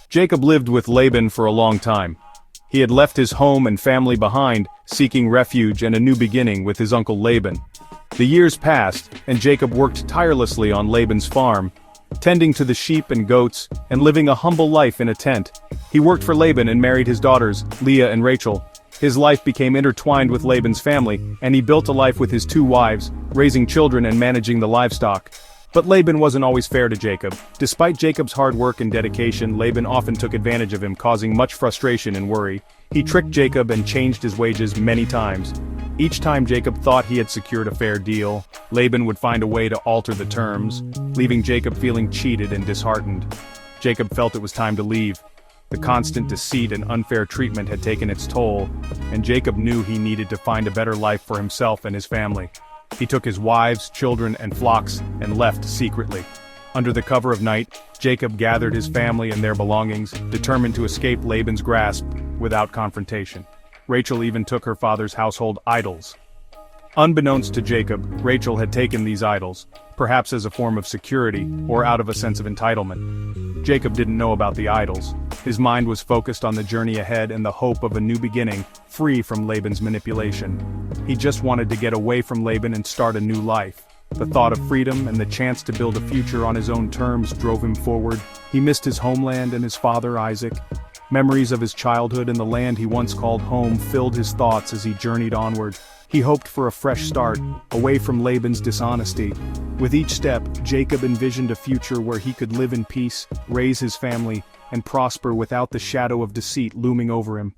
Jacob lived with Laban for a long time. He had left his home and family behind, seeking refuge and a new beginning with his uncle Laban. The years passed, and Jacob worked tirelessly on Laban's farm, tending to the sheep and goats, and living a humble life in a tent. He worked for Laban and married his daughters, Leah and Rachel. His life became intertwined with Laban's family, and he built a life with his 2 wives, raising children and managing the livestock. But Laban wasn't always fair to Jacob. Despite Jacob's hard work and dedication, Laban often took advantage of him, causing much frustration and worry. He tricked Jacob and changed his wages many times. Each time Jacob thought he had secured a fair deal, Laban would find a way to alter the terms, leaving Jacob feeling cheated and disheartened. Jacob felt it was time to leave. The constant deceit and unfair treatment had taken its toll, and Jacob knew he needed to find a better life for himself and his family. He took his wives, children, and flocks and left secretly. Under the cover of night, Jacob gathered his family and their belongings, determined to escape Laban's grasp without confrontation. Rachel even took her father's household idols. Unbeknownst to Jacob, Rachel had taken these idols, perhaps as a form of security or out of a sense of entitlement. Jacob didn't know about the idols. His mind was focused on the journey ahead and the hope of a new beginning, free from Laban's manipulation. He just wanted to get away from Laban and start a new life. The thought of freedom and the chance to build a future on his own terms drove him forward. He missed his homeland and his father Isaac. Memories of his childhood and the land he once called home filled his thoughts as he journeyed onward. He hoped for a fresh start, away from Laban's dishonesty. With each step, Jacob envisioned a future where he could live in peace, raise his family, and prosper without the shadow of deceit looming over him.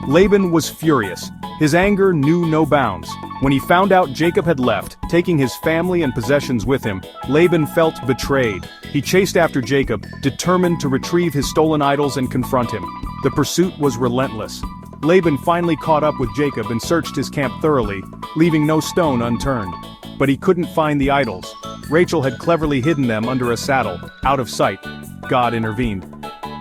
Laban was furious. His anger knew no bounds. When he found out Jacob had left, taking his family and possessions with him, Laban felt betrayed. He chased after Jacob, determined to retrieve his stolen idols and confront him. The pursuit was relentless. Laban finally caught up with Jacob and searched his camp thoroughly, leaving no stone unturned. But he couldn't find the idols. Rachel had cleverly hidden them under a saddle, out of sight. God intervened.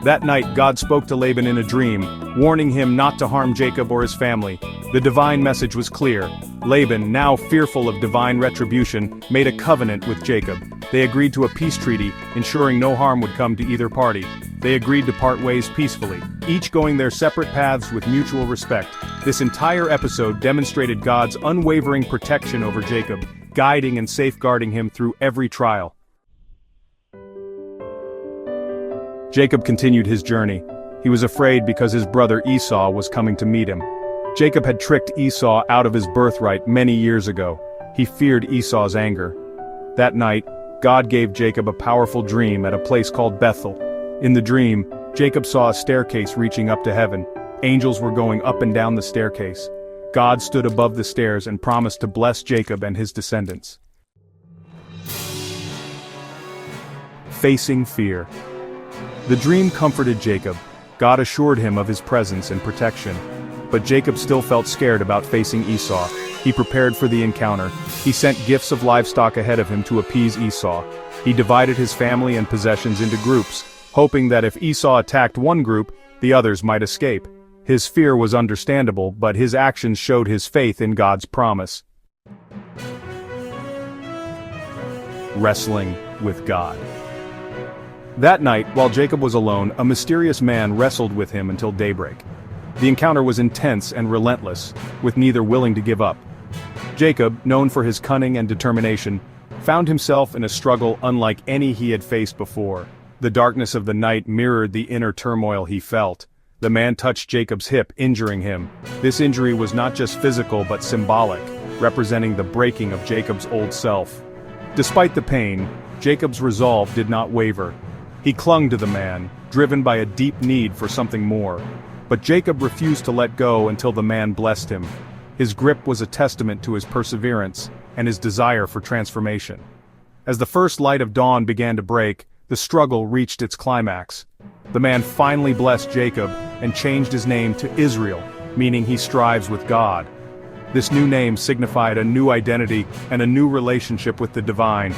That night God spoke to Laban in a dream, warning him not to harm Jacob or his family. The divine message was clear. Laban, now fearful of divine retribution, made a covenant with Jacob. They agreed to a peace treaty, ensuring no harm would come to either party. They agreed to part ways peacefully, each going their separate paths with mutual respect. This entire episode demonstrated God's unwavering protection over Jacob, guiding and safeguarding him through every trial. Jacob continued his journey. He was afraid because his brother Esau was coming to meet him. Jacob had tricked Esau out of his birthright many years ago. He feared Esau's anger. That night, God gave Jacob a powerful dream at a place called Bethel. In the dream, Jacob saw a staircase reaching up to heaven. Angels were going up and down the staircase. God stood above the stairs and promised to bless Jacob and his descendants. Facing fear. The dream comforted Jacob. God assured him of his presence and protection. But Jacob still felt scared about facing Esau. He prepared for the encounter. He sent gifts of livestock ahead of him to appease Esau. He divided his family and possessions into groups, hoping that if Esau attacked one group, the others might escape. His fear was understandable, but his actions showed his faith in God's promise. Wrestling with God. That night, while Jacob was alone, a mysterious man wrestled with him until daybreak. The encounter was intense and relentless, with neither willing to give up. Jacob, known for his cunning and determination, found himself in a struggle unlike any he had faced before. The darkness of the night mirrored the inner turmoil he felt. The man touched Jacob's hip, injuring him. This injury was not just physical but symbolic, representing the breaking of Jacob's old self. Despite the pain, Jacob's resolve did not waver. He clung to the man, driven by a deep need for something more. But Jacob refused to let go until the man blessed him. His grip was a testament to his perseverance and his desire for transformation. As the first light of dawn began to break, the struggle reached its climax. The man finally blessed Jacob and changed his name to Israel, meaning he strives with God. This new name signified a new identity and a new relationship with the divine.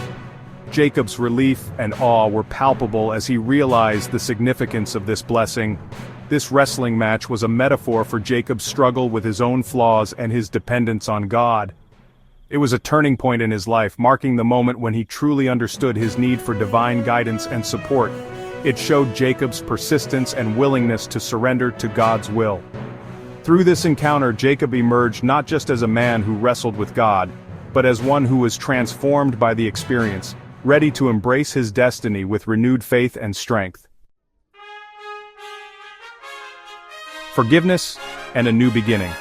Jacob's relief and awe were palpable as he realized the significance of this blessing. This wrestling match was a metaphor for Jacob's struggle with his own flaws and his dependence on God. It was a turning point in his life, marking the moment when he truly understood his need for divine guidance and support. It showed Jacob's persistence and willingness to surrender to God's will. Through this encounter, Jacob emerged not just as a man who wrestled with God, but as one who was transformed by the experience, ready to embrace his destiny with renewed faith and strength. Forgiveness and a new beginning.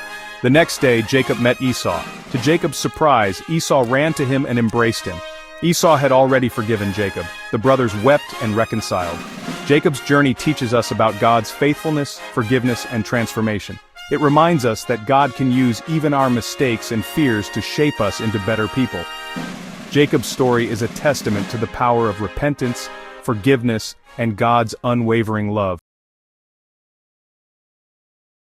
The next day, Jacob met Esau. To Jacob's surprise, Esau ran to him and embraced him. Esau had already forgiven Jacob. The brothers wept and reconciled. Jacob's journey teaches us about God's faithfulness, forgiveness, and transformation. It reminds us that God can use even our mistakes and fears to shape us into better people. Jacob's story is a testament to the power of repentance, forgiveness, and God's unwavering love.